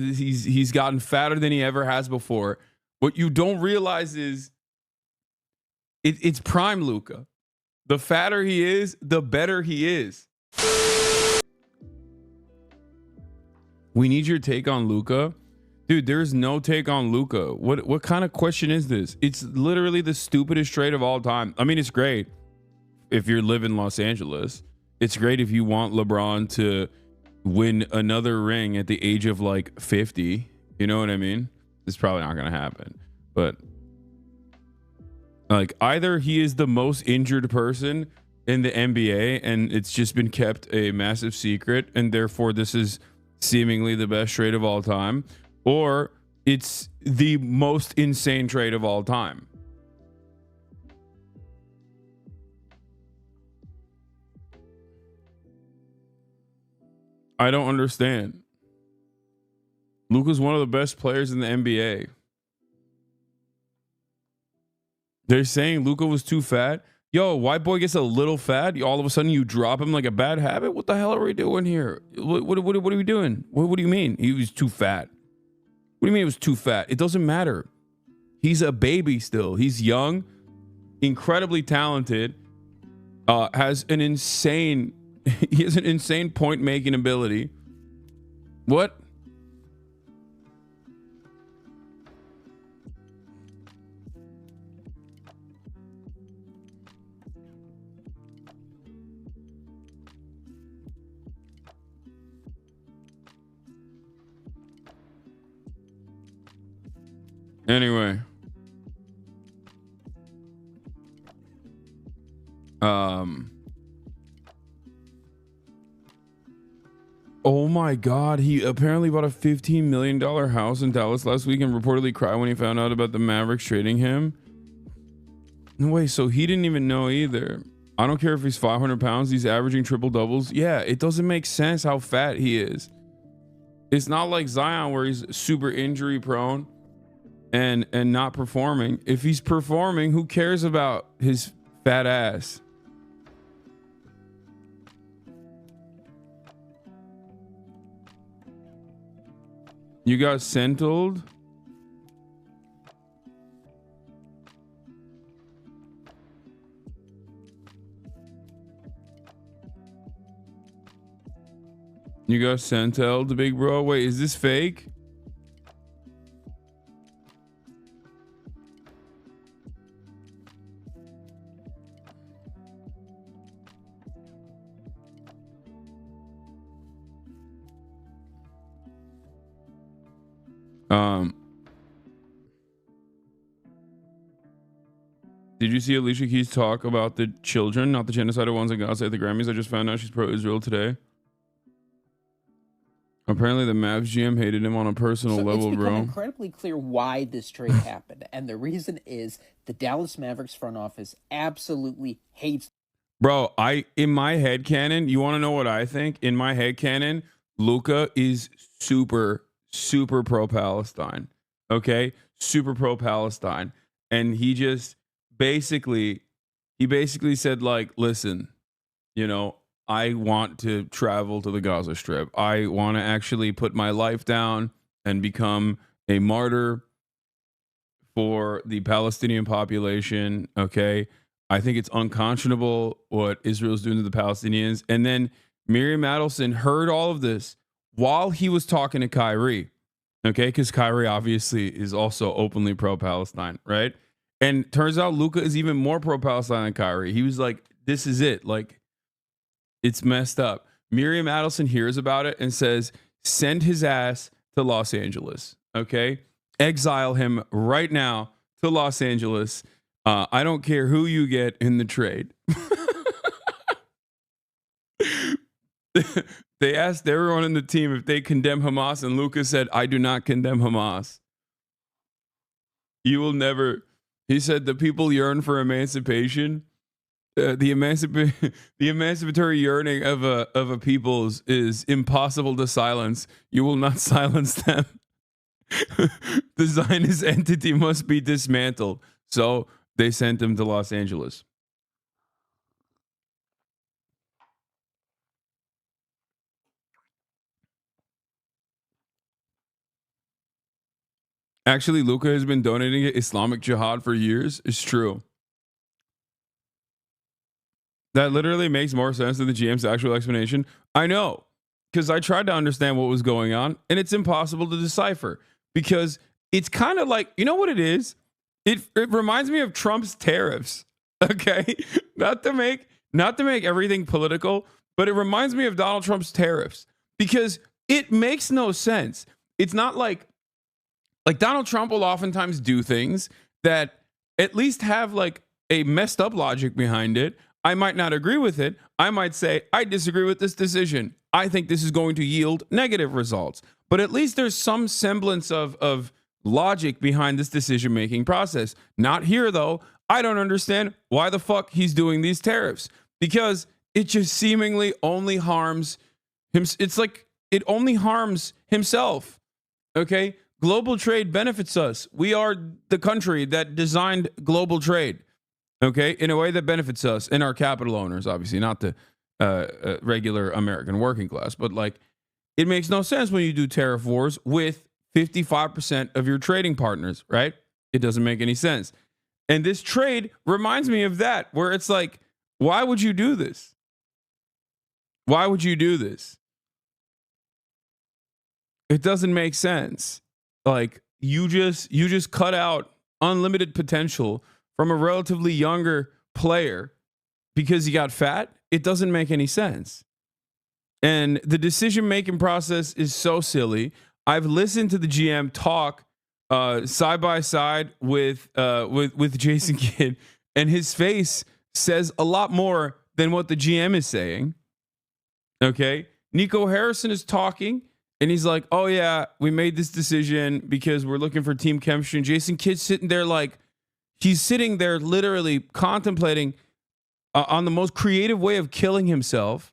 He's gotten fatter than he ever has before. What you don't realize is it's prime Luka. The fatter he is, the better he is. We need your take on Luka. Dude, there's no take on Luka. What kind of question is this? It's literally the stupidest trade of all time. I mean, it's great if you live in Los Angeles. It's great if you want LeBron to win another ring at the age of like 50. You know what I mean? It's probably not going to happen. But like, either he is the most injured person in the NBA and it's just been kept a massive secret, and therefore this is seemingly the best trade of all time, or it's the most insane trade of all time. I don't understand. Luka's one of the best players in the NBA. They're saying Luka was too fat. Yo, white boy gets a little fat. All of a sudden you drop him like a bad habit. What the hell are we doing here? What are we doing? What do you mean? He was too fat. What do you mean it was too fat? It doesn't matter. He's a baby still. He's young, incredibly talented, has an insane point making ability. What? Anyway, oh my God, he apparently bought a $15 million house in Dallas last week and reportedly cried when he found out about the Mavericks trading him. No way, so he didn't even know either. I don't care if he's 500 pounds, he's averaging triple doubles. Yeah, it doesn't make sense how fat he is. It's not like Zion where he's super injury prone and not performing. If he's performing, who cares about his fat ass? You got sentled? You got sentled, big bro? Wait, is this fake? Did you see Alicia Keys talk about the children, not the genocidal ones in Gaza at the Grammys? I just found out she's pro-Israel today. Apparently the Mavs GM hated him on a personal level, it's become bro. Incredibly clear why this trade happened. And the reason is the Dallas Mavericks front office absolutely hates. Bro, in my head canon, you want to know what I think? In my head canon, Luka is super pro-Palestine. Okay? Super pro-Palestine. And he basically said, like, listen, you know, I want to travel to the Gaza Strip. I want to actually put my life down and become a martyr for the Palestinian population. Okay? I think it's unconscionable what Israel's doing to the Palestinians. And then Miriam Adelson heard all of this while he was talking to Kyrie. Okay? Because Kyrie obviously is also openly pro-Palestine, right? And turns out Luka is even more pro-Palestine than Kyrie. He was like, this is it. Like, it's messed up. Miriam Adelson hears about it and says, send his ass to Los Angeles. Okay? Exile him right now to Los Angeles. I don't care who you get in the trade. They asked everyone in the team if they condemn Hamas, and Luka said, I do not condemn Hamas. You will never. He said the people yearn for emancipation. The emancipatory yearning of a people's is impossible to silence. You will not silence them. The Zionist entity must be dismantled. So they sent him to Los Angeles. Actually, Luka has been donating to Islamic Jihad for years. It's true. That literally makes more sense than the GM's actual explanation. I know, because I tried to understand what was going on, and it's impossible to decipher because it's kind of like, you know what it is? It reminds me of Trump's tariffs. Okay, not to make everything political, but it reminds me of Donald Trump's tariffs because it makes no sense. It's not like Donald Trump will oftentimes do things that at least have like a messed up logic behind it. I might not agree with it. I might say, I disagree with this decision. I think this is going to yield negative results. But at least there's some semblance of logic behind this decision making process. Not here, though. I don't understand why the fuck he's doing these tariffs because it just seemingly only harms him. It's like it only harms himself. Okay. Global trade benefits us. We are the country that designed global trade. Okay, in a way that benefits us and our capital owners, obviously, not the regular American working class. But like, it makes no sense when you do tariff wars with 55% of your trading partners, right? It doesn't make any sense. And this trade reminds me of that, where it's like, why would you do this? Why would you do this? It doesn't make sense. Like you just cut out unlimited potential from a relatively younger player because he got fat. It doesn't make any sense. And the decision-making process is so silly. I've listened to the GM talk side by side with Jason Kidd, and his face says a lot more than what the GM is saying. Okay. Nico Harrison is talking, and he's like, oh, yeah, we made this decision because we're looking for team chemistry. And Jason Kidd's sitting there like, he's sitting there literally contemplating on the most creative way of killing himself.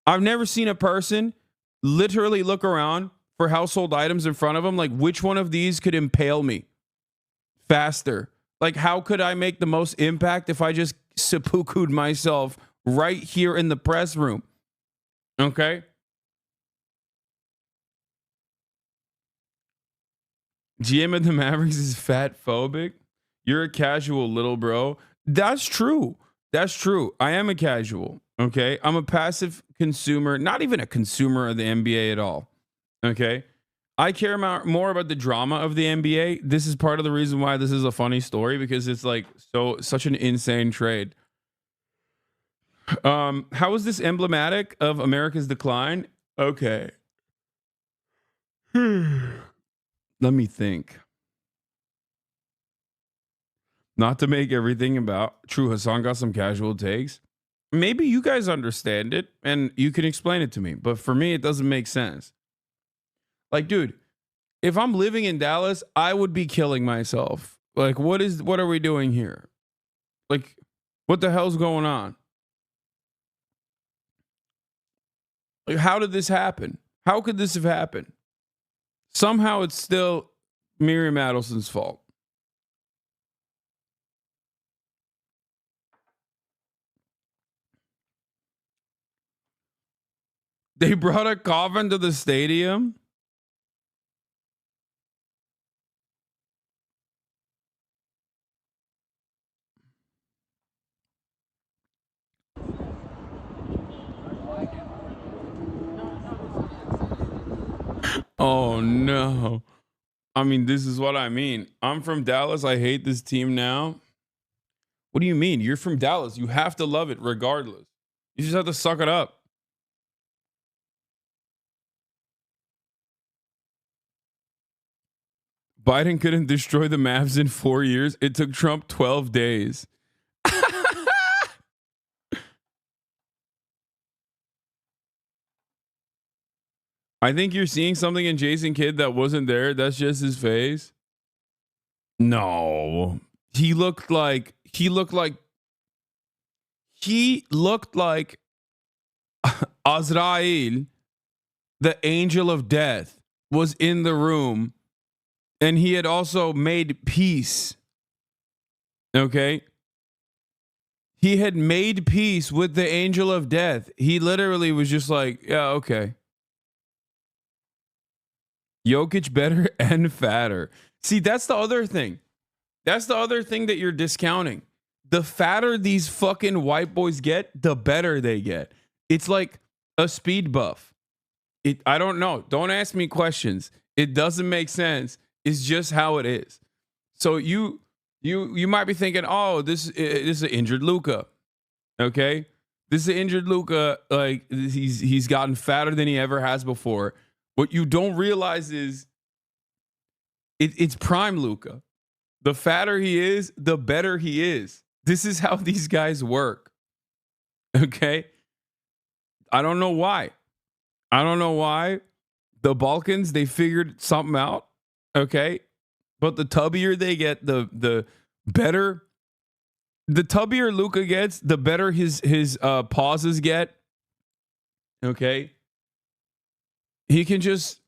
I've never seen a person literally look around for household items in front of him. Like, which one of these could impale me faster? Like, how could I make the most impact if I just seppuku'd myself right here in the press room? Okay. GM of the Mavericks is fat phobic. You're a casual little bro. That's true. That's true. I am a casual. Okay. I'm a passive consumer, not even a consumer of the NBA at all. Okay. I care more about the drama of the NBA. This is part of the reason why this is a funny story, because it's like such an insane trade. How is this emblematic of America's decline? Okay. Let me think. Not to make everything about true. Hasan got some casual takes. Maybe you guys understand it and you can explain it to me. But for me, it doesn't make sense. Like, dude, if I'm living in Dallas, I would be killing myself. Like, what are we doing here? Like, what the hell's going on? Like, how did this happen? How could this have happened? Somehow it's still Miriam Adelson's fault. They brought a coffin to the stadium. Oh no. I mean, this is what I mean. I'm from Dallas. I hate this team now. What do you mean? You're from Dallas. You have to love it regardless. You just have to suck it up. Biden couldn't destroy the Mavs in 4 years. It took Trump 12 days. I think you're seeing something in Jason Kidd that wasn't there. That's just his face. No. He looked like Azrael, the angel of death, was in the room, and he had also made peace. Okay? He had made peace with the angel of death. He literally was just like, yeah, okay. Jokic better and fatter. See, that's the other thing. That's the other thing that you're discounting. The fatter these fucking white boys get, the better they get. It's like a speed buff. I don't know. Don't ask me questions. It doesn't make sense. It's just how it is. So you might be thinking, oh, this is an injured Luka. Okay, this is an injured Luka. Like he's gotten fatter than he ever has before. What you don't realize is it's prime Luka. The fatter he is, the better he is. This is how these guys work. Okay, I don't know why. The Balkans, they figured something out. Okay, but the tubbier they get, the better. The tubbier Luka gets, the better his pauses get. Okay. He can just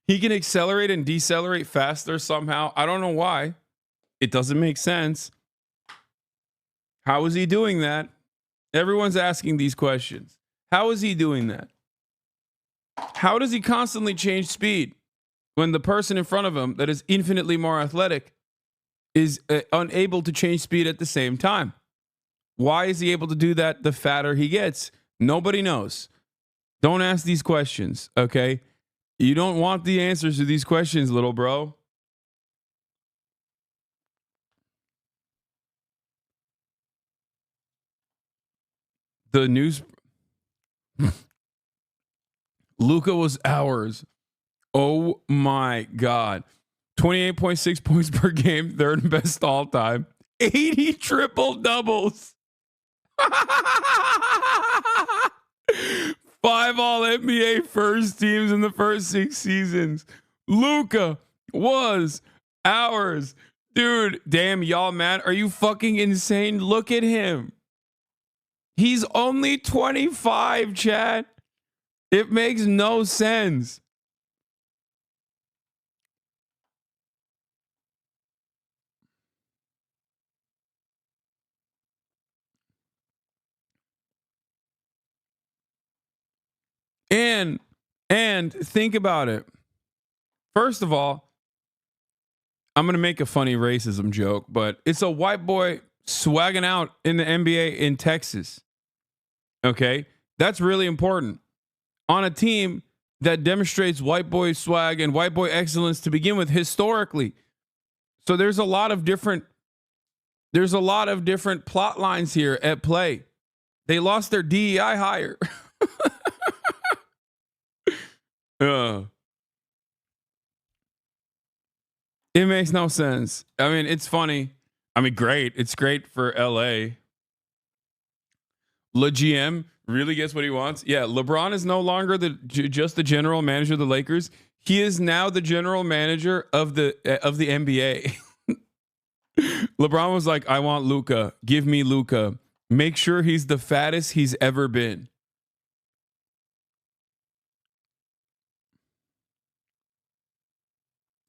he can accelerate and decelerate faster somehow. I don't know why. It doesn't make sense. How is he doing that? Everyone's asking these questions. How is he doing that? How does he constantly change speed when the person in front of him that is infinitely more athletic is unable to change speed at the same time? Why is he able to do that the fatter he gets? Nobody knows. Don't ask these questions, okay? You don't want the answers to these questions, little bro. The news. Luka was ours. Oh my God. 28.6 points per game, third best all time. 80 triple doubles. 5 all NBA first teams in the first 6 seasons. Luka was ours. Dude, damn, y'all mad? Are you fucking insane? Look at him. He's only 25, Chad. It makes no sense. And think about it. First of all, I'm going to make a funny racism joke, but it's a white boy swagging out in the NBA in Texas. Okay? That's really important. On a team that demonstrates white boy swag and white boy excellence to begin with historically. So there's a lot of different plot lines here at play. They lost their DEI hire. It makes no sense. I mean, it's funny. I mean, great. It's great for LA. Le GM really gets what he wants. Yeah, LeBron is no longer just the general manager of the Lakers. He is now the general manager of the NBA. LeBron was like, "I want Luka. Give me Luka. Make sure he's the fattest he's ever been."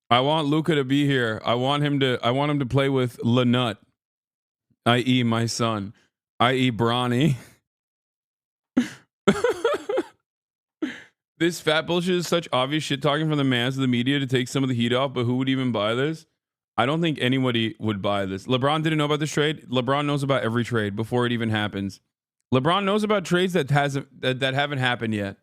I want Luka to be here. I want him to play with Lanut, i.e. my son, i.e. Bronny. This fat bullshit is such obvious shit talking from the mans of the media to take some of the heat off, but who would even buy this? I don't think anybody would buy this. LeBron didn't know about this trade. LeBron knows about every trade before it even happens. LeBron knows about trades that haven't happened yet.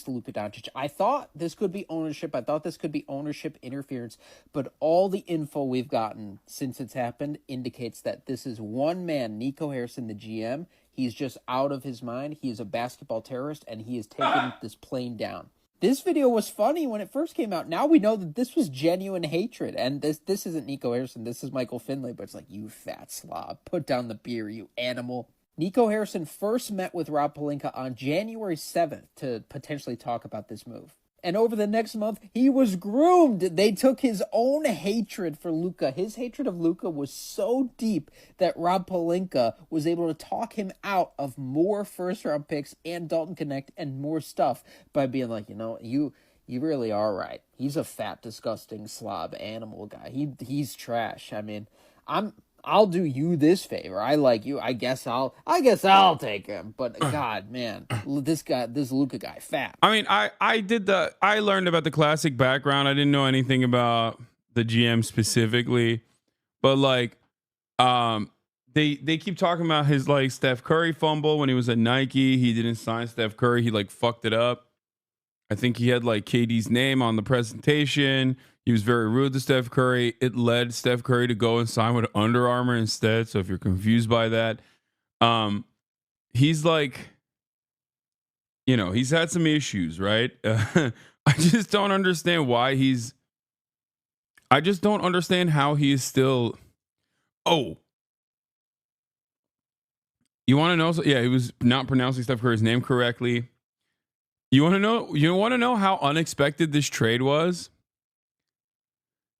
Luka Dončić. I thought this could be ownership. I thought this could be ownership interference, but all the info we've gotten since it's happened indicates that this is one man, Nico Harrison, the GM. He's just out of his mind. He is a basketball terrorist, and he has taken this plane down. This video was funny when it first came out. Now we know that this was genuine hatred, and this isn't Nico Harrison. This is Michael Finley, but it's like, you fat slob. Put down the beer, you animal. Nico Harrison first met with Rob Pelinka on January 7th to potentially talk about this move. And over the next month, he was groomed. They took his own hatred for Luka. His hatred of Luka was so deep that Rob Pelinka was able to talk him out of more first-round picks and Dalton Connect and more stuff by being like, you really are right. He's a fat, disgusting slob animal guy. He's trash. I mean, I'm I'll do you this favor. I like you. I guess I'll take him. But God, man, this Luka guy, fat. I mean, I learned about the classic background. I didn't know anything about the GM specifically, but like, they keep talking about his like Steph Curry fumble when he was at Nike. He didn't sign Steph Curry. He like fucked it up. I think he had like KD's name on the presentation. He was very rude to Steph Curry. It led Steph Curry to go and sign with Under Armour instead. So if you're confused by that, he's like, you know, he's had some issues, right? I just don't understand why I just don't understand how he is still. Oh, you want to know? Yeah, he was not pronouncing Steph Curry's name correctly. You want to know? You want to know how unexpected this trade was?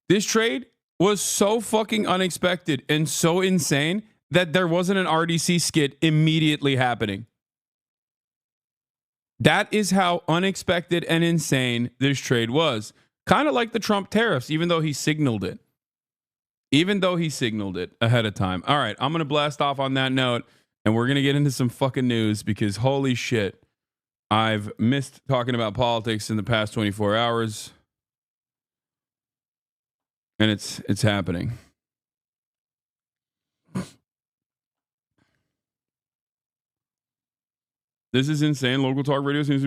This trade was so fucking unexpected and so insane that there wasn't an RDC skit immediately happening. That is how unexpected and insane this trade was. Kind of like the Trump tariffs, even though he signaled it. Even though he signaled it ahead of time. All right, I'm going to blast off on that note, and we're going to get into some fucking news because holy shit, I've missed talking about politics in the past 24 hours. And it's happening. This is insane. Local talk radio seems to